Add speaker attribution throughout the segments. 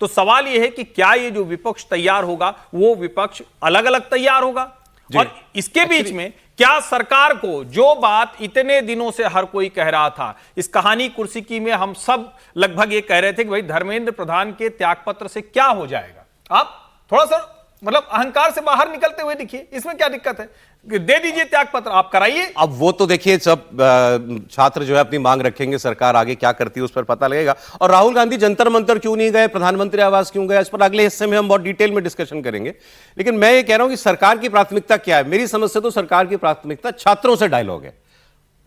Speaker 1: तो सवाल यह है कि क्या ये जो विपक्ष तैयार होगा वो विपक्ष अलग अलग तैयार होगा, और इसके बीच में क्या सरकार को जो बात इतने दिनों से हर कोई कह रहा था, इस कहानी कुर्सी की में हम सब लगभग ये कह रहे थे कि भाई धर्मेंद्र प्रधान के त्यागपत्र से क्या हो जाएगा। आप थोड़ा सा मतलब अहंकार से बाहर निकलते हुए दिखिए, इसमें क्या दिक्कत है, दे दीजिए त्यागपत्र, आप कराइए।
Speaker 2: अब वो तो देखिए सब छात्र जो है अपनी मांग रखेंगे, सरकार आगे क्या करती है उस पर पता लगेगा। और राहुल गांधी जंतर मंतर क्यों नहीं गए, प्रधानमंत्री आवास क्यों गए, इस पर अगले हिस्से में हम बहुत डिटेल में डिस्कशन करेंगे। लेकिन मैं ये कह रहा हूं कि सरकार की प्राथमिकता क्या है। मेरी समझ से तो सरकार की प्राथमिकता छात्रों से डायलॉग है।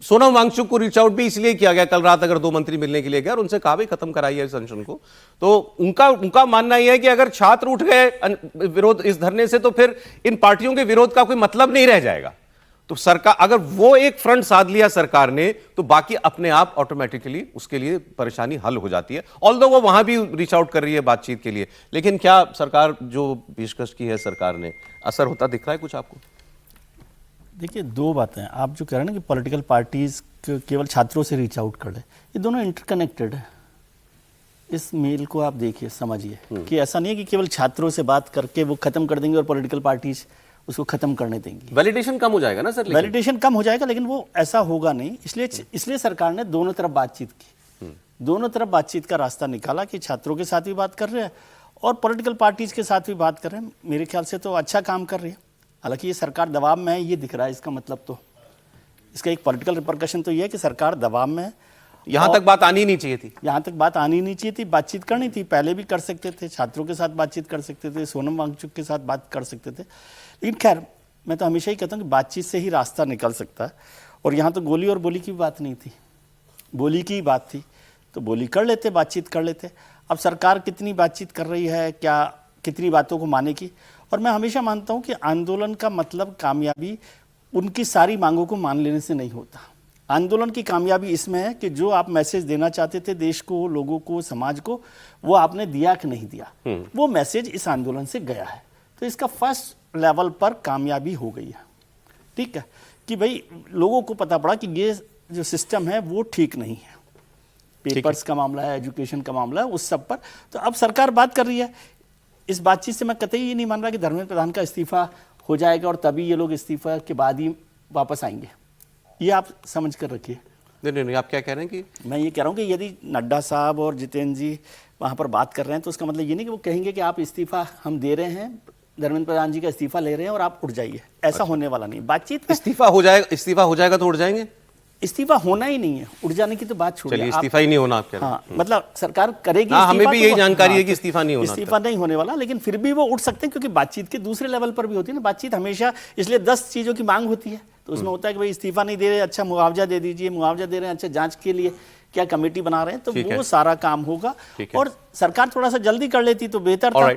Speaker 2: सोनम वांगचुक को रीच आउट भी इसलिए किया गया, कल रात अगर 2 मंत्री मिलने के लिए गए और उनसे कहा भी खत्म कराइए इस अनशन को। तो उनका मानना यह है कि अगर छात्र उठ गए विरोध इस धरने से तो फिर इन पार्टियों के विरोध का कोई मतलब नहीं रह जाएगा। तो सरकार अगर वो एक फ्रंट साध लिया सरकार ने, तो बाकी अपने आप ऑटोमेटिकली उसके लिए परेशानी हल हो जाती है। ऑल्दो वो वहां भी रीच आउट कर रही है बातचीत के लिए, लेकिन क्या सरकार जो पेशकश की है सरकार ने, असर होता दिख रहा है कुछ आपको?
Speaker 3: देखिए, 2 बातें आप जो कह रहे हैं ना कि पॉलिटिकल पार्टीज केवल छात्रों से रीच आउट कर ले, ये दोनों इंटरकनेक्टेड है। इस मेल को आप देखिए, समझिए कि ऐसा नहीं है कि केवल छात्रों से बात करके वो खत्म कर देंगे और पॉलिटिकल पार्टीज उसको खत्म करने देंगी।
Speaker 2: वैलिडेशन कम हो जाएगा ना सर?
Speaker 3: वैलिडेशन कम हो जाएगा, लेकिन वो ऐसा होगा नहीं। इसलिए सरकार ने दोनों तरफ बातचीत की, दोनों तरफ बातचीत का रास्ता निकाला कि छात्रों के साथ भी बात कर रहे हैं और पॉलिटिकल पार्टीज के साथ भी बात कर रहे हैं। मेरे ख्याल से तो अच्छा काम कर रही है। हालांकि ये सरकार दबाव में है, ये दिख रहा है। इसका मतलब तो इसका एक पॉलिटिकल रिपरकशन तो ये है कि सरकार दबाव में है।
Speaker 2: यहां तक बात आनी नहीं चाहिए थी,
Speaker 3: यहाँ तक बात आनी नहीं चाहिए थी। बातचीत करनी थी, पहले भी कर सकते थे, छात्रों के साथ बातचीत कर सकते थे, सोनम वांगचुक के साथ बात कर सकते थे। लेकिन खैर, मैं तो हमेशा ही कहता हूँ कि बातचीत से ही रास्ता निकल सकता है। और यहाँ तो गोली और बोली की बात नहीं थी, बोली की बात थी, तो बोली कर लेते, बातचीत कर लेते। अब सरकार कितनी बातचीत कर रही है, क्या कितनी बातों को मानेगी। और मैं हमेशा मानता हूँ कि आंदोलन का मतलब कामयाबी उनकी सारी मांगों को मान लेने से नहीं होता। आंदोलन की कामयाबी इसमें है कि जो आप मैसेज देना चाहते थे देश को, लोगों को, समाज को, वो आपने दिया कि नहीं दिया, वो मैसेज इस आंदोलन से गया है। तो इसका फर्स्ट लेवल पर कामयाबी हो गई है। ठीक है कि भाई लोगों को पता पड़ा कि ये जो सिस्टम है वो ठीक नहीं है। पेपर्स का मामला है, एजुकेशन का मामला है, उस सब पर तो अब सरकार बात कर रही है। इस बातचीत से मैं कतई ये नहीं मान रहा कि धर्मेंद्र प्रधान का इस्तीफा हो जाएगा और तभी ये लोग इस्तीफा के बाद ही वापस आएंगे। ये आप समझ कर रखिए।
Speaker 2: नहीं, आप क्या कह रहे हैं कि
Speaker 3: मैं ये कह रहा हूँ कि यदि नड्डा साहब और जितेंद्र जी वहाँ पर बात कर रहे हैं तो उसका मतलब ये नहीं कि वो कहेंगे कि आप इस्तीफा हम दे रहे हैं, धर्मेंद्र प्रधान जी का इस्तीफा ले रहे हैं और आप उठ जाइए। ऐसा होने वाला नहीं। बातचीत में
Speaker 2: इस्तीफा हो जाएगा तो उठ जाएंगे?
Speaker 3: इस्तीफा होना ही नहीं है, उठ जाने की तो बात छोड़िए।
Speaker 2: चलिए, इस्तीफा ही नहीं होना आप कह रहे हैं।
Speaker 3: हाँ, मतलब सरकार करेगी।
Speaker 2: हाँ, हमें भी यही जानकारी है कि इस्तीफा नहीं होना,
Speaker 3: इस्तीफा नहीं होने वाला, लेकिन फिर भी वो उठ सकते हैं क्योंकि बातचीत के दूसरे लेवल पर भी होती है ना बातचीत हमेशा। इसलिए 10 चीजों की मांग होती है, तो उसमें होता है कि भाई इस्तीफा नहीं दे रहे, अच्छा मुआवजा दे दीजिए, मुआवजा दे रहे हैं, अच्छा जांच के लिए क्या कमेटी बना रहे हैं, तो वो सारा काम होगा। और सरकार थोड़ा सा जल्दी कर लेती तो बेहतर था।